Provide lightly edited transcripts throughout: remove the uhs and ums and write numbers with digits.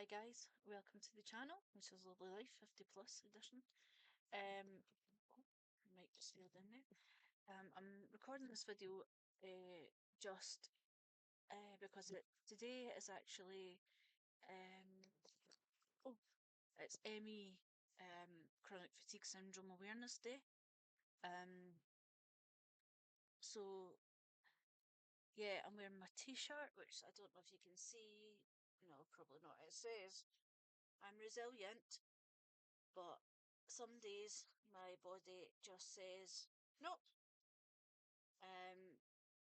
Hi guys, welcome to the channel, which is Lovely Life 50 plus edition. Oh, might just failed in there. I'm recording this video just because today is actually um oh it's ME Chronic Fatigue Syndrome Awareness Day. So yeah, I'm wearing my t-shirt, which I don't know if you can see. No, probably not. It says I'm resilient, but some days my body just says no.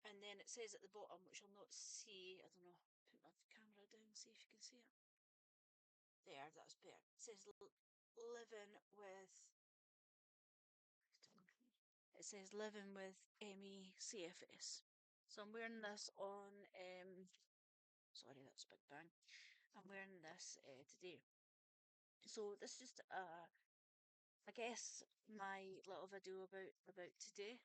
And then it says at the bottom, which you'll not see, I don't know, put my camera down, see if you can see it. There, that's better. It says living with, it says living with ME Cfs. So I'm wearing this on, sorry, that's Big Bang. I'm wearing this today. So this is just I guess my little video about today.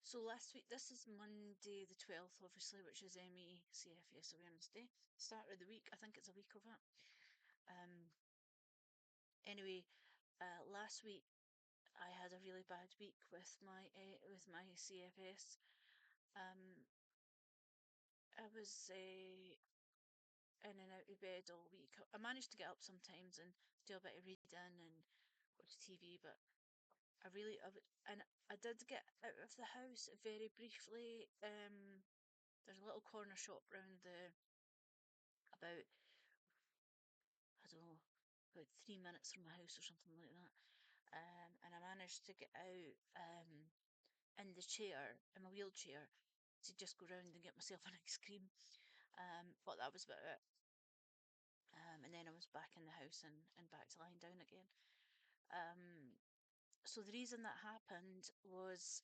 So last week, this is Monday the 12th, obviously, which is ME Cfs Awareness Day. Start of the week, I think it's a week of it. Anyway, last week I had a really bad week with my CFS. I was in and out of bed all week. I managed to get up sometimes and do a bit of reading and watch TV, but I did get out of the house very briefly. There's a little corner shop round about, I don't know, about 3 minutes from my house or something like that. And I managed to get out in the chair, in my wheelchair, to just go round and get myself an ice cream. But that was about it. And then I was back in the house and back to lying down again. So the reason that happened was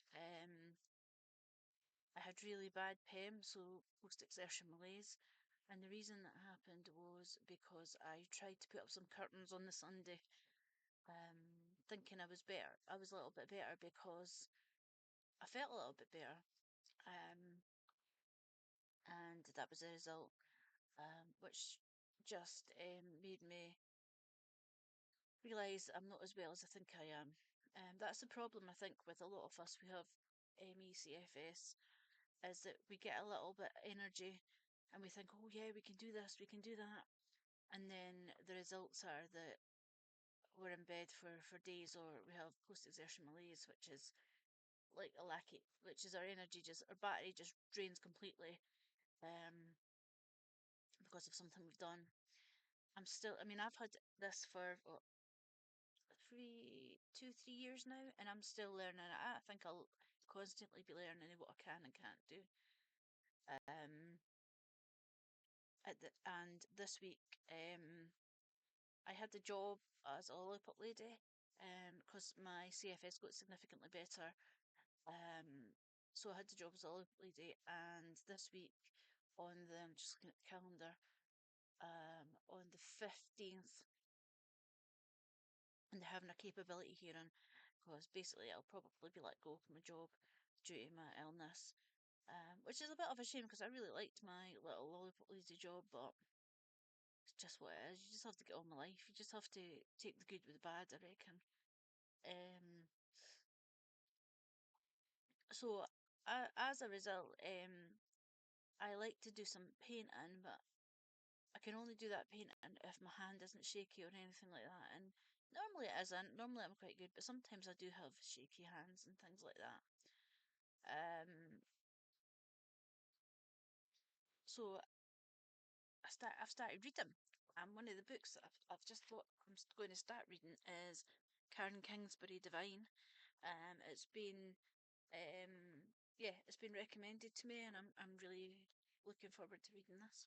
I had really bad PEM, so post-exertion malaise. And the reason that happened was because I tried to put up some curtains on the Sunday, thinking I was better. I was a little bit better because I felt a little bit better. And that was a result, which just made me realise I'm not as well as I think I am. That's the problem, I think, with a lot of us who have ME/CFS, is that we get a little bit of energy and we think, oh yeah, we can do this, we can do that. And then the results are that we're in bed for days, or we have post-exertion malaise, which is like which is our energy our battery just drains completely because of something we've done. I mean, I've had this for what, 3 years now, and I'm still learning. I think I'll constantly be learning what I can and can't do. And this week, I had the job as a lollipop lady, because my CFS got significantly better. So I had the job as a lollipop lady, and this week I'm just looking at the calendar, on the 15th, and they're having a capability hearing, because basically I'll probably be let go from my job due to my illness, which is a bit of a shame because I really liked my little lollipop lady job, but it's just what it is. You just have to get on with life. You just have to take the good with the bad, I reckon. So as a result, I like to do some painting, but I can only do that painting if my hand isn't shaky or anything like that. And normally it isn't. Normally I'm quite good, but sometimes I do have shaky hands and things like that. So I've started reading, and one of the books that I've just thought I'm going to start reading is Karen Kingsbury Divine. It's been yeah, it's been recommended to me, and I'm really looking forward to reading this.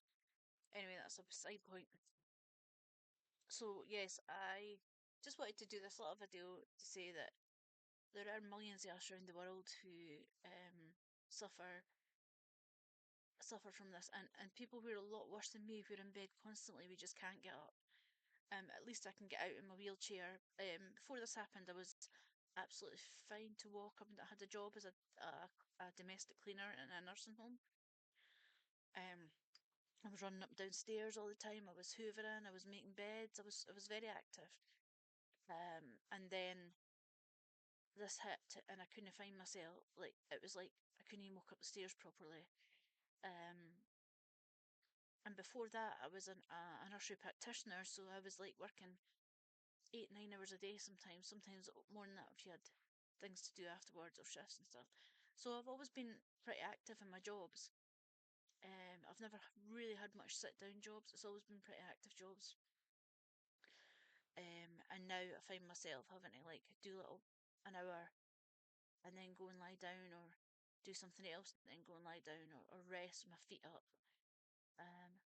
Anyway, that's a side point. So yes, I just wanted to do this little video to say that there are millions of us around the world who suffer from this, and people who are a lot worse than me, who are in bed constantly, we just can't get up. At least I can get out in my wheelchair. Before this happened, I was absolutely fine to walk. I had a job as a domestic cleaner in a nursing home. I was running up and downstairs all the time. I was hoovering. I was making beds. I was very active. And then this hit, and I couldn't find myself. Like it was like I couldn't even walk up the stairs properly. Um, and before that, I was a nursery practitioner, so I was like working 8, 9 hours a day sometimes. Sometimes more than that if you had things to do afterwards or shifts and stuff. So I've always been pretty active in my jobs. I've never really had much sit down jobs. It's always been pretty active jobs. And now I find myself having to like do little an hour and then go and lie down or do something else and then go and lie down or rest my feet up. Um,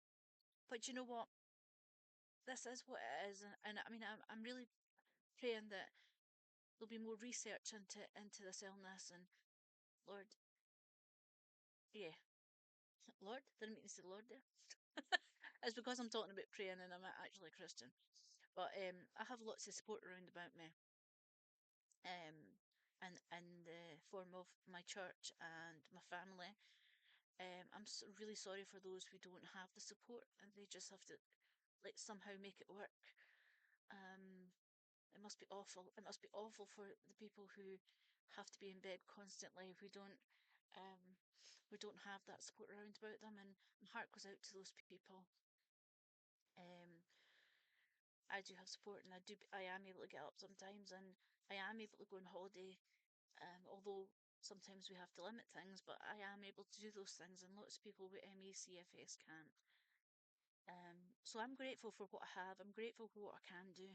but you know what? This is what it is, and I mean I'm really praying that there'll be more research into this illness and Lord, yeah, Lord, didn't mean to say Lord there. It's because I'm talking about praying and I'm actually a Christian. But I have lots of support around about me. And in the form of my church and my family. I'm really sorry for those who don't have the support and they just have to like somehow make it work. Um, it must be awful. It must be awful for the people who have to be in bed constantly, um, who don't have that support around about them. And my heart goes out to those people. Um, I do have support, and I am able to get up sometimes, and I am able to go on holiday. Although sometimes we have to limit things, but I am able to do those things, and lots of people with ME/CFS can't. So I'm grateful for what I have. I'm grateful for what I can do.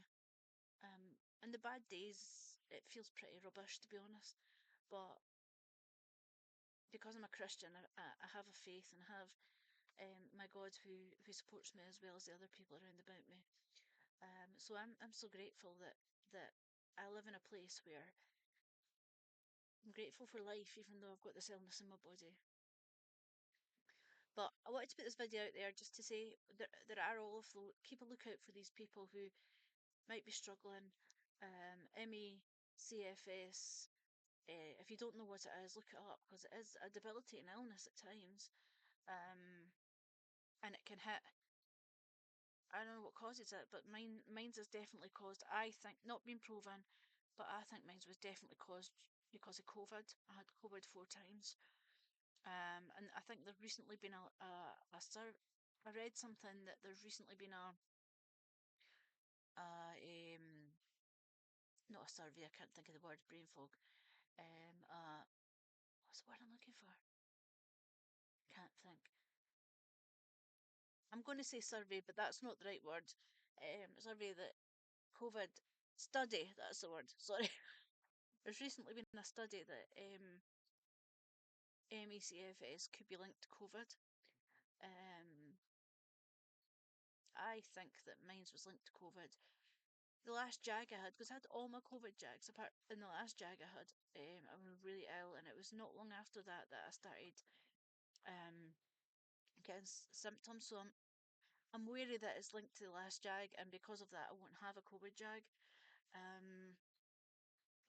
And the bad days, it feels pretty rubbish to be honest. But because I'm a Christian, I have a faith and have my God who supports me as well as the other people around about me. So I'm so grateful that I live in a place where I'm grateful for life, even though I've got this illness in my body. But I wanted to put this video out there just to say there are all of the keep a lookout for these people who might be struggling. ME, CFS. If you don't know what it is, look it up because it is a debilitating illness at times. And it can hit. I don't know what causes it, but mine's is definitely caused. I think not been proven, but I think mine's was definitely caused because of COVID. I had COVID 4 times. And I think there's recently been I read something that there's recently been a not a survey. I can't think of the word. Brain fog. What's the word I'm looking for? Can't think. I'm going to say survey, but that's not the right word. Survey that COVID study. That's the word. Sorry. There's recently been a study that MECFS could be linked to COVID. I think that mine was linked to COVID. The last jag I had, because I had all my COVID jags, apart in the last jag I had, I was really ill, and it was not long after that that I started um, getting symptoms. So I'm wary that it's linked to the last jag, and because of that, I won't have a COVID jag. Um,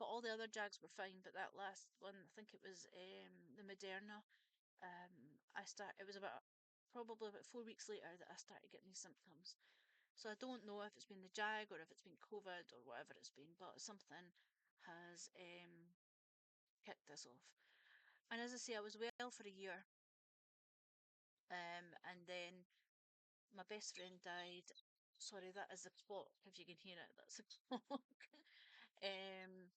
but all the other jags were fine, but that last one, I think it was the Moderna. It was about probably about 4 weeks later that I started getting these symptoms. So I don't know if it's been the jag or if it's been COVID or whatever it's been, but something has kicked this off. And as I say, I was well for a year. And then my best friend died. Sorry, that is a clock. If you can hear it, that's a clock. um,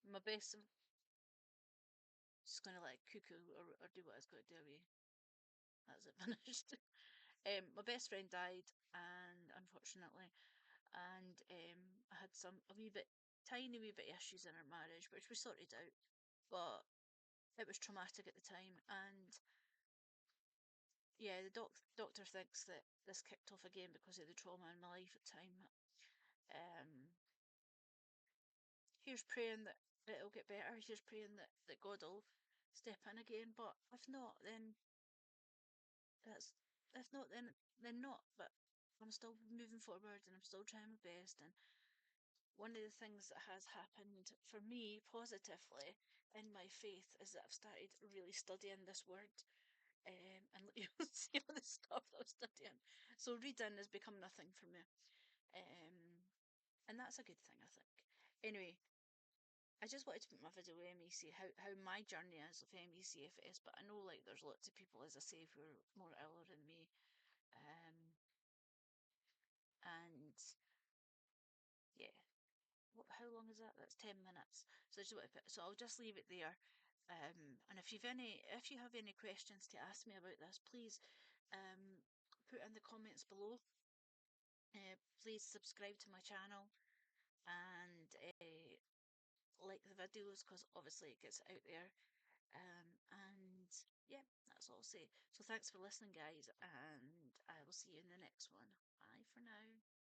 my best. Just gonna like cuckoo or do what it's got to do. With. That's it finished. My best friend died, and unfortunately, and I had a wee bit, tiny wee bit issues in our marriage, which we sorted out, but it was traumatic at the time, and yeah, the doctor thinks that this kicked off again because of the trauma in my life at the time. Um, here's praying that it'll get better. Here's praying that God will step in again. But if not, then that's if not, then not. But I'm still moving forward and I'm still trying my best. And one of the things that has happened for me positively in my faith is that I've started really studying this word. and you'll see all the stuff that I'm studying. So reading has become nothing for me. And that's a good thing, I think. Anyway, I just wanted to put my video with MEC, how my journey is of MECFS, but I know like there's lots of people, as I say, who are more iller than me. And yeah, how long is that? That's 10 minutes. So I just want to put, so I'll just leave it there. And if you have any questions to ask me about this, please put in the comments below. Please subscribe to my channel and like the videos, because obviously it gets out there. And yeah, that's all I'll say. So thanks for listening, guys, and I will see you in the next one. Bye for now.